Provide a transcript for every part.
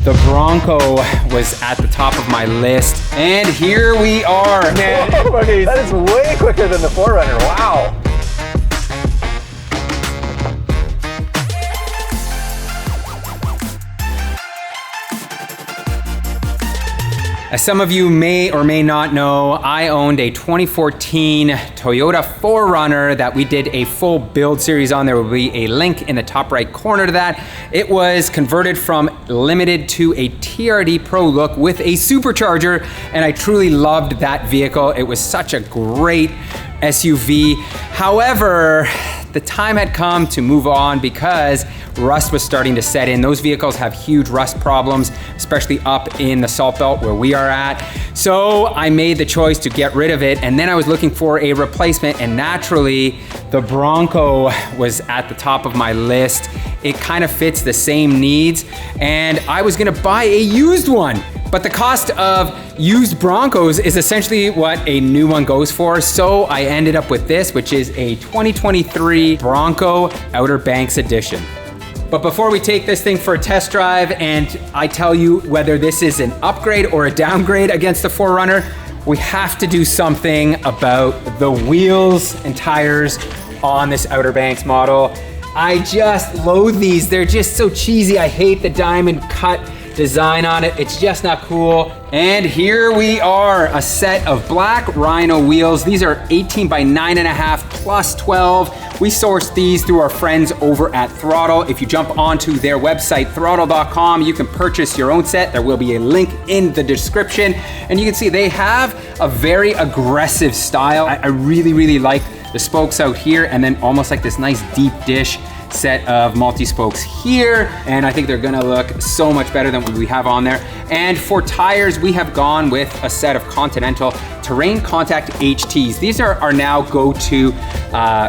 The Bronco was at the top of my list, and here we are. Man, that is way quicker than the 4Runner, wow. As some of you may or may not know, I owned a 2014 Toyota 4Runner that we did a full build series on. There will be a link in the top right corner to that. It was converted from limited to a TRD Pro look with a supercharger, and I truly loved that vehicle. It was such a great SUV. However, the time had come to move on because rust was starting to set in. Those vehicles have huge rust problems, especially up in the Salt Belt where we are at. So I made the choice to get rid of it, and then I was looking for a replacement, and naturally, the Bronco was at the top of my list. It kind of fits the same needs, and I was gonna buy a used one. But the cost of used Broncos is essentially what a new one goes for. So I ended up with this, which is a 2023 Bronco Outer Banks Edition. But before we take this thing for a test drive and I tell you whether this is an upgrade or a downgrade against the 4Runner, we have to do something about the wheels and tires on this Outer Banks model. I just loathe these. They're just so cheesy. I hate the diamond cut design on it. It's just not cool. And here we are, a set of black Rhino wheels. These are 18 by 9.5 plus 12. We sourced these through our friends over at Throttle. If you jump onto their website, throttle.com, you can purchase your own set. There will be a link in the description. And you can see they have a very aggressive style. I really, really like the spokes out here, and then almost like this nice deep dish set of multi-spokes here, and I think they're gonna look so much better than what we have on there. And for tires, we have gone with a set of Continental Terrain Contact HTs. These are our now go-to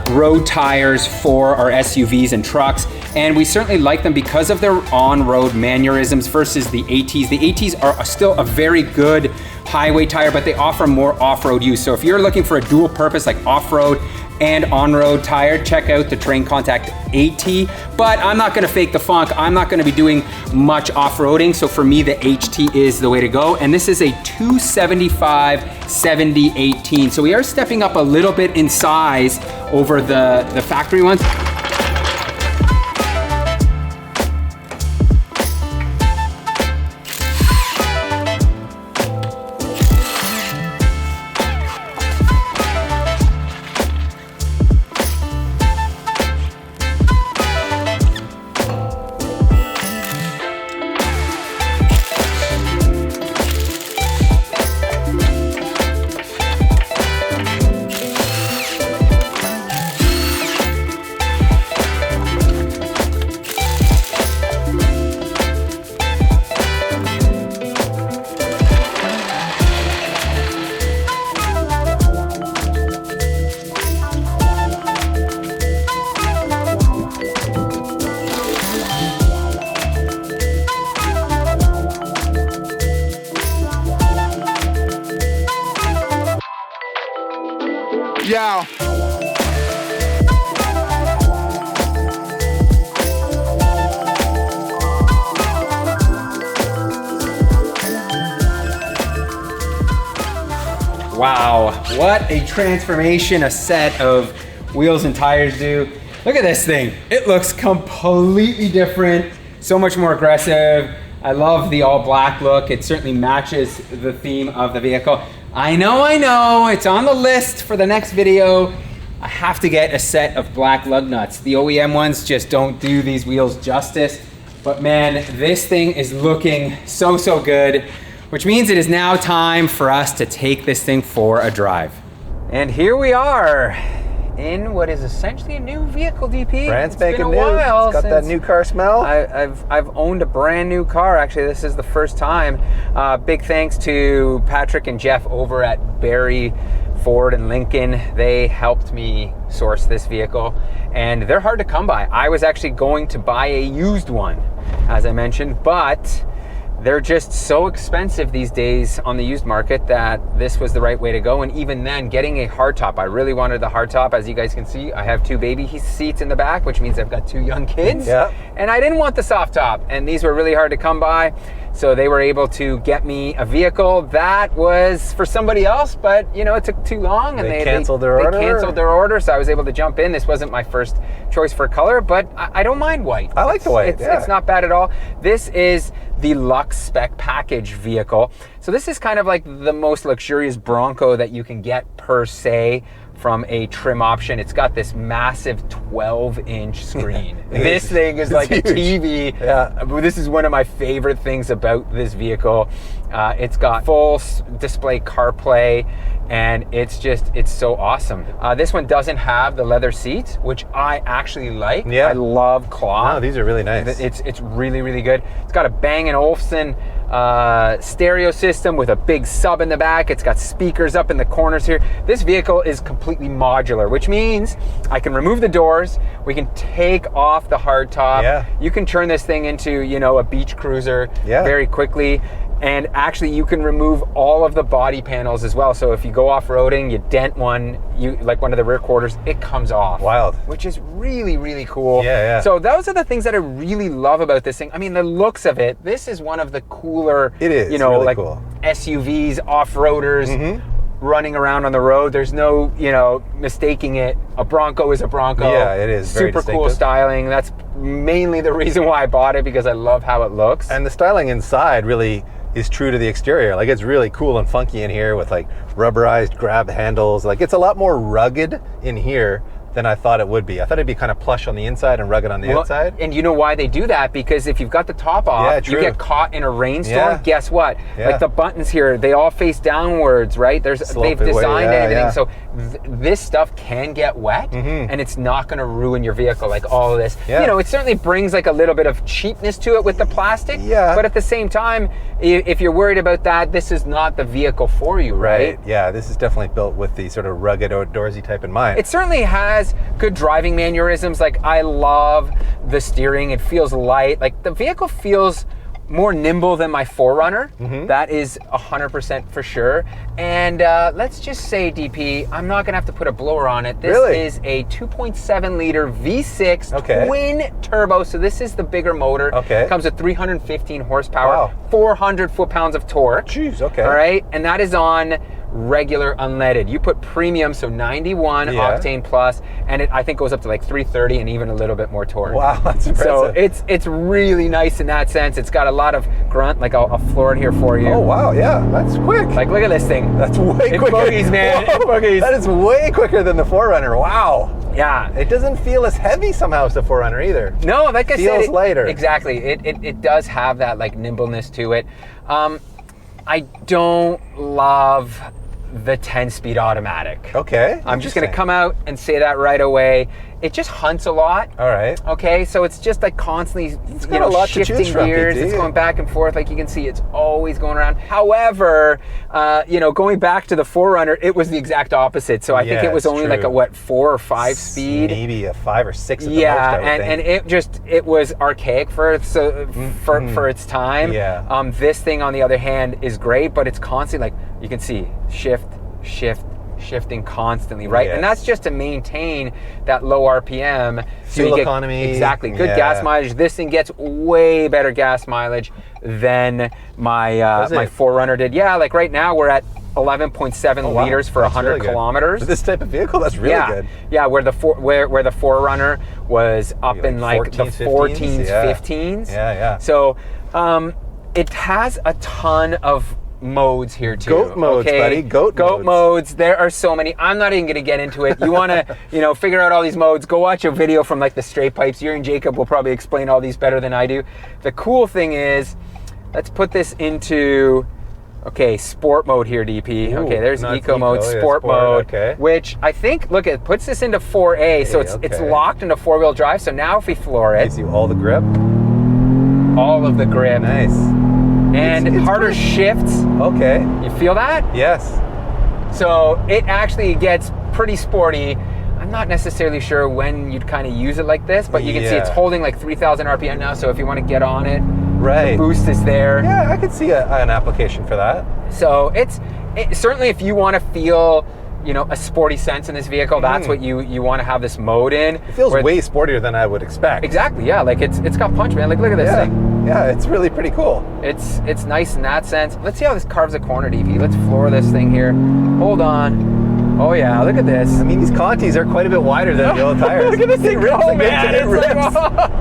road tires for our SUVs and trucks, and we certainly like them because of their on-road mannerisms versus the ATs. The ATs are still a very good highway tire, but they offer more off-road use. So if you're looking for a dual purpose like off-road and on-road tire, check out the Terrain Contact AT, but I'm not gonna fake the funk. I'm not gonna be doing much off-roading, so for me, the HT is the way to go, and this is a 275/70/18, so we are stepping up a little bit in size over the factory ones. Yeah. Wow, what a transformation a set of wheels and tires do. Look at this thing. It looks completely different, so much more aggressive. I love the all black look. It certainly matches the theme of the vehicle. I know, it's on the list for the next video. I have to get a set of black lug nuts. The OEM ones just don't do these wheels justice. But man, this thing is looking so, so good, which means it is now time for us to take this thing for a drive. And here we are in what is essentially a new vehicle, DP. Brand spanking new. It's got that new car smell. I've owned a brand new car. Actually, this is the first time. Big thanks to Patrick and Jeff over at Barry Ford and Lincoln. They helped me source this vehicle, and they're hard to come by. I was actually going to buy a used one, as I mentioned, but they're just so expensive these days on the used market that this was the right way to go. And even then, getting a hardtop, I really wanted the hardtop. As you guys can see, I have two baby seats in the back, which means I've got two young kids. Yep. And I didn't want the soft top, and these were really hard to come by. So they were able to get me a vehicle that was for somebody else, but you know, it took too long, and they canceled their order. They canceled their order, so I was able to jump in. This wasn't my first choice for color, but I don't mind white. I like the white. It's not bad at all. This is the Lux Spec Package vehicle. So this is kind of like the most luxurious Bronco that you can get per se from a trim option. It's got this massive 12-inch screen. This thing is like huge. A TV. Yeah. This is one of my favorite things about this vehicle. It's got full display CarPlay, and it's so awesome. This one doesn't have the leather seats, which I actually like. Yeah. I love cloth. No, these are really nice. It's really, really good. It's got a Bang & Olufsen stereo system with a big sub in the back. It's got speakers up in the corners here. This vehicle is completely modular, which means I can remove the doors. We can take off the hardtop. Yeah. You can turn this thing into, you know, a beach cruiser very quickly. And actually, you can remove all of the body panels as well. So if you go off-roading, you dent one, like one of the rear quarters, it comes off. Wild. Which is really, really cool. Yeah. So those are the things that I really love about this thing. I mean, the looks of it, this is one of the cooler, it is, you know, really like cool. SUVs, off-roaders, running around on the road. There's no, you know, mistaking it. A Bronco is a Bronco. Yeah, it is. Very super distinctive. cool styling. That's mainly the reason why I bought it, because I love how it looks. And the styling inside really is true to the exterior. Like, it's really cool and funky in here with like rubberized grab handles. Like, it's a lot more rugged in here than I thought it would be. I thought it'd be kind of plush on the inside and rugged on the outside. And you know why they do that? Because if you've got the top off, you get caught in a rainstorm. Guess what? Like the buttons here, they all face downwards, right? They've designed everything. So this stuff can get wet, and it's not going to ruin your vehicle like all of this. You know, it certainly brings like a little bit of cheapness to it with the plastic. But at the same time, if you're worried about that, this is not the vehicle for you, right? Yeah, this is definitely built with the sort of rugged outdoorsy type in mind. It certainly has good driving mannerisms. Like, I love the steering. It feels light. Like, the vehicle feels more nimble than my 4Runner. That is 100% for sure. And let's just say, DP, I'm not gonna have to put a blower on it. This is a 2.7 liter V6 twin turbo. So this is the bigger motor. It comes with 315 horsepower, 400 foot-pounds of torque. Jeez, okay. All right, and that is on regular unleaded. You put premium, so 91 octane plus, and it I think goes up to like 330 and even a little bit more torque. Wow, that's impressive. So it's really nice in that sense. It's got a lot of grunt. Like, I'll floor it here for you. Oh wow, yeah, that's quick. Like, look at this thing. That's way quicker. Boogies, man. It's boogies. That is way quicker than the 4Runner. Wow. Yeah. It doesn't feel as heavy somehow as the 4Runner either. No, like I said, feels lighter. Exactly. It does have that like nimbleness to it. I don't love the 10-speed automatic. Okay. I'm just gonna come out and say that right away. It just hunts a lot. All right. Okay, so it's just like constantly shifting gears. It's going back and forth. Like, you can see, it's always going around. However, you know, going back to the 4Runner, it was the exact opopposite. So I think it was only like a 4 or 5 speed. Maybe a 5 or 6 at the most, and it was archaic for its time. Yeah. This thing, on the other hand, is great, but it's constantly, like, you can see, shifting constantly, right? And that's just to maintain that low RPM. Fuel economy. Exactly. Good gas mileage. This thing gets way better gas mileage than my 4Runner did. Yeah, like right now we're at 11.7 liters for 100 really kilometers. For this type of vehicle, that's really good. Yeah, where the 4Runner was up in like 14s, the 14s, 15s. Yeah. So it has a ton of modes here too. Goat modes, buddy. Goat modes. There are so many. I'm not even going to get into it. You want to, figure out all these modes, go watch a video from like the straight pipes. You and Jacob will probably explain all these better than I do. The cool thing is, let's put this into, sport mode here, DP. Ooh, there's eco mode, sport mode, which I think, look, it puts this into 4A, so it's locked into 4-wheel drive. So now if we floor it, gives you all the grip. All of the grip. Nice. And it's harder shifts. Okay. You feel that? Yes. So it actually gets pretty sporty. I'm not necessarily sure when you'd kind of use it like this, but you can see it's holding like 3,000 RPM now, so if you want to get on it, the boost is there. Yeah, I could see an application for that. So it's certainly, if you want to feel, a sporty sense in this vehicle, that's what you want to have this mode in. It feels way sportier than I would expect. Exactly, yeah. Like, it's got punch, man. Like, look at this thing. Yeah, it's really pretty cool. It's nice in that sense. Let's see how this carves a corner, DP. Let's floor this thing here. Hold on. Oh yeah, look at this. I mean, these Contis are quite a bit wider than the old tires. Look at this thing go, man. It rips.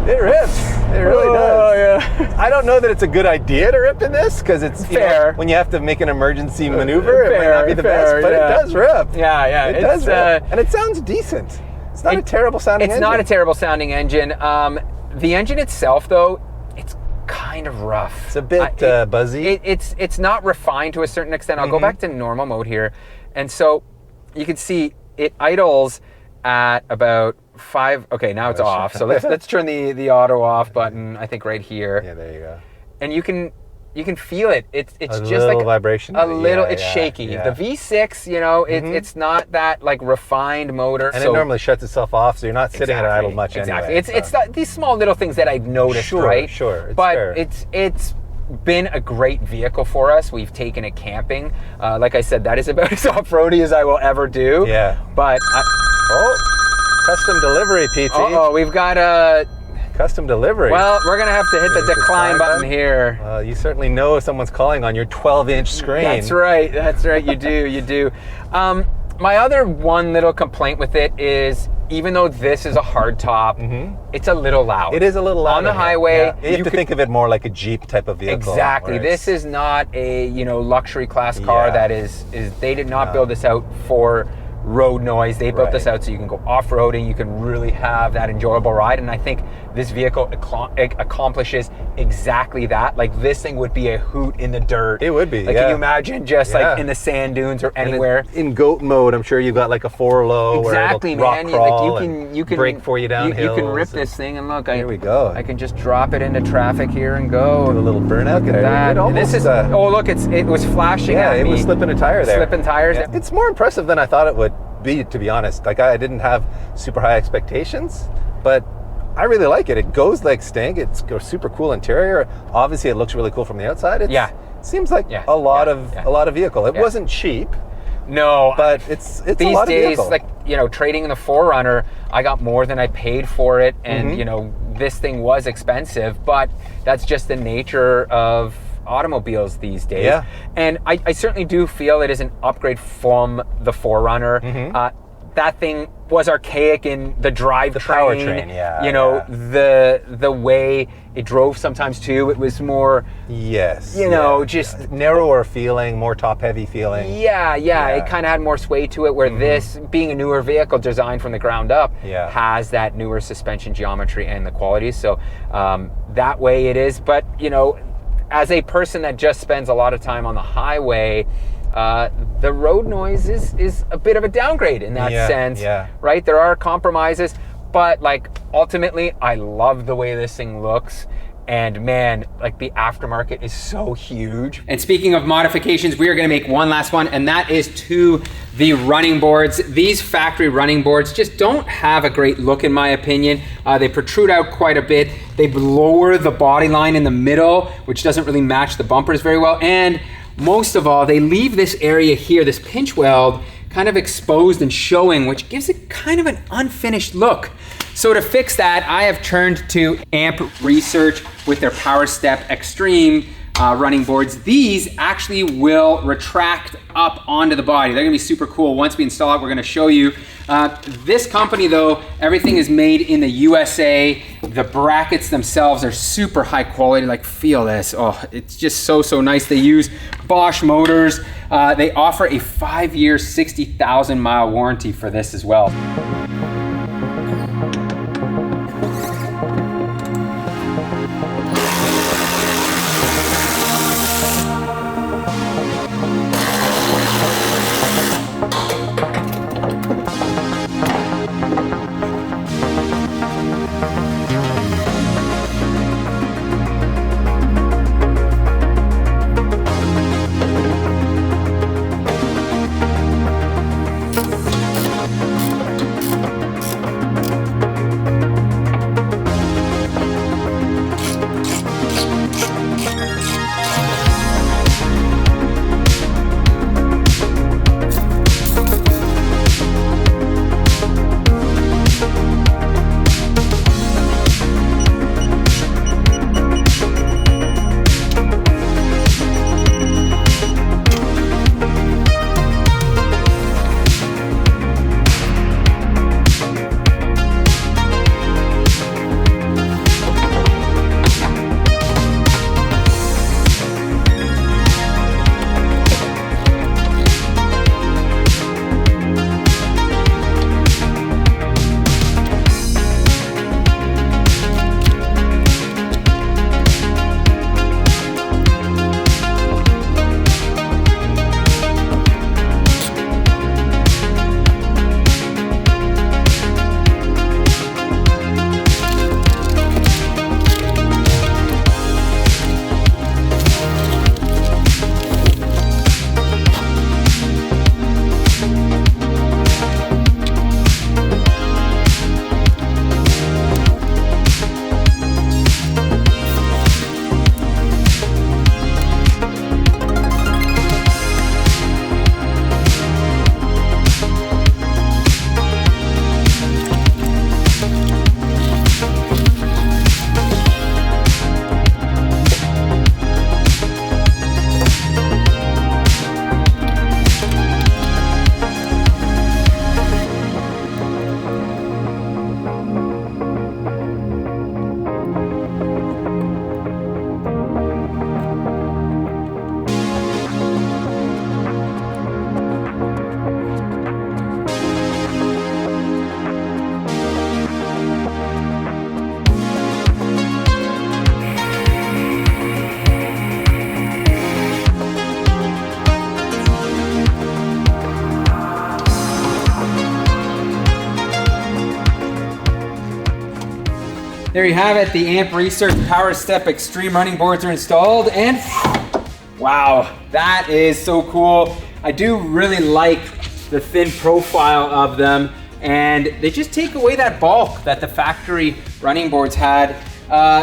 It rips. It really does. Oh yeah. I don't know that it's a good idea to rip in this because it's fair. When you have to make an emergency maneuver, it might not be the best, but it does rip. Yeah, yeah. It does rip. And it sounds decent. It's not a terrible sounding engine. It's not a terrible sounding engine. The engine itself, though, it's kind of rough. It's a bit buzzy. It's not refined to a certain extent. I'll go back to normal mode here. And so you can see it idles at about 5. Okay, now it's off. So let's turn the auto off button, I think right here. Yeah, there you go. And you can feel it. It's just like vibration. A little. It's shaky. Yeah. The V6, you know, it's not that like refined motor. And it normally shuts itself off, so you're not sitting at idle much exactly. anyway. It's these small little things that I've noticed, right? Sure. But fair. it's been a great vehicle for us. We've taken it camping. Like I said, that is about as off-roady as I will ever do. Yeah. But custom delivery, PT. Oh, we've got a custom delivery. Well, we're gonna have to hit the decline button here. You certainly know if someone's calling on your 12-inch screen. That's right. You do. My other one little complaint with it is, even though this is a hard top, it's a little loud. It is a little loud on the highway. Yeah. You have to think of it more like a Jeep type of vehicle. Exactly. This is not a luxury class car that is. They did not build this out for road noise. They built this out so you can go off-roading, you can really have that enjoyable ride, and I think this vehicle accomplishes exactly that. Like, this thing would be a hoot in the dirt. It would be, Can you imagine just like in the sand dunes or anywhere? In goat mode, I'm sure you've got like a 4-low exactly, where man. you can brake for you downhill. You can rip this thing, and look, here we go. I can just drop it into traffic here and go. Do a little burnout. Look at that. Almost, this is look, it was flashing at me. Yeah, it was slipping a tire there. Slipping tires. Yeah. It's more impressive than I thought it would be, to be honest. Like, I didn't have super high expectations, but I really like it. It goes like stink. It's a super cool interior. Obviously, it looks really cool from the outside. It seems like a lot of vehicle. It wasn't cheap. No, but it's these a lot of days, vehicle. like, trading in the 4Runner, I got more than I paid for it, and this thing was expensive, but that's just the nature of automobiles these days. Yeah. And I certainly do feel it is an upgrade from the 4Runner. That thing was archaic in the drivetrain. The powertrain, the way it drove sometimes too. It was more, just narrower feeling, more top-heavy feeling. Yeah. It kind of had more sway to it, where this, being a newer vehicle designed from the ground up, has that newer suspension geometry and the qualities. So that way it is. But, as a person that just spends a lot of time on the highway, the road noise is a bit of a downgrade in that sense, right? There are compromises, but like, ultimately, I love the way this thing looks. And man, like, the aftermarket is so huge. And speaking of modifications, we are gonna make one last one, and that is to the running boards. These factory running boards just don't have a great look, in my opinion. They protrude out quite a bit. They lower the body line in the middle, which doesn't really match the bumpers very well. And most of all, they leave this area here, this pinch weld, kind of exposed and showing, which gives it kind of an unfinished look. So to fix that, I have turned to Amp Research with their Power Step Extreme running boards. These actually will retract up onto the body. They're gonna be super cool. Once we install it, we're gonna show you. This company though, everything is made in the USA. The brackets themselves are super high quality. Like, feel this. Oh, it's just so nice. They use Bosch motors. They offer a 5-year, 60,000 mile warranty for this as well. there you have it. The Amp Research Power Step Extreme running boards are installed, and wow, that is so cool. I do really like the thin profile of them, and they just take away that bulk that the factory running boards had.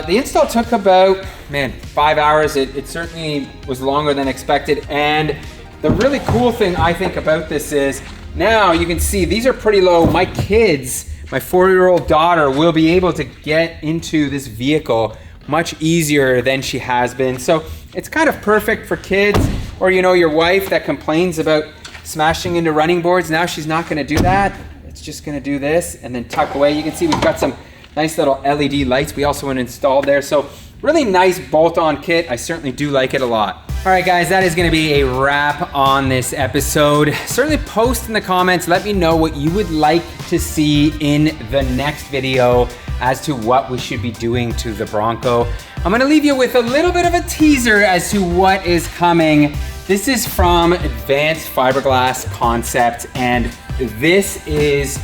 The install took about, 5 hours. It certainly was longer than expected. And the really cool thing I think about this is, now you can see these are pretty low. My kids, my 4-year-old daughter, will be able to get into this vehicle much easier than she has been. So it's kind of perfect for kids, or your wife that complains about smashing into running boards. Now she's not gonna do that. It's just gonna do this and then tuck away. You can see we've got some nice little LED lights we also want installed there. So really nice bolt-on kit. I certainly do like it a lot. All right, guys, that is gonna be a wrap on this episode. Certainly post in the comments, let me know what you would like to see in the next video as to what we should be doing to the Bronco. I'm gonna leave you with a little bit of a teaser as to what is coming. This is from Advanced Fiberglass Concept, and this is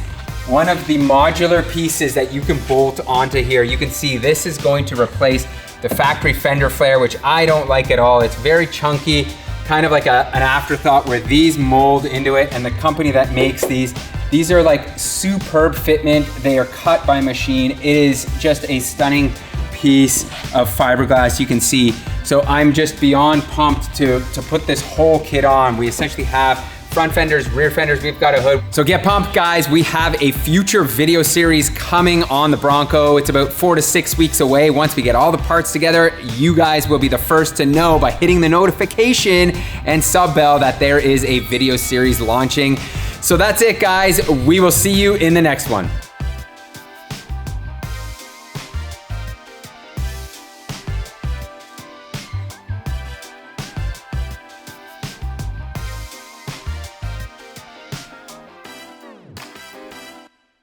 one of the modular pieces that you can bolt onto here. You can see this is going to replace the factory fender flare, which I don't like at all. It's very chunky, kind of like an afterthought where these mold into it, and the company that makes these are like superb fitment. They are cut by machine. It is just a stunning piece of fiberglass, you can see. So I'm just beyond pumped to put this whole kit on. We essentially have front fenders, rear fenders, we've got a hood. So get pumped, guys. We have a future video series coming on the Bronco. It's about 4 to 6 weeks away. Once we get all the parts together, you guys will be the first to know by hitting the notification and sub bell that there is a video series launching. So that's it, guys. We will see you in the next one.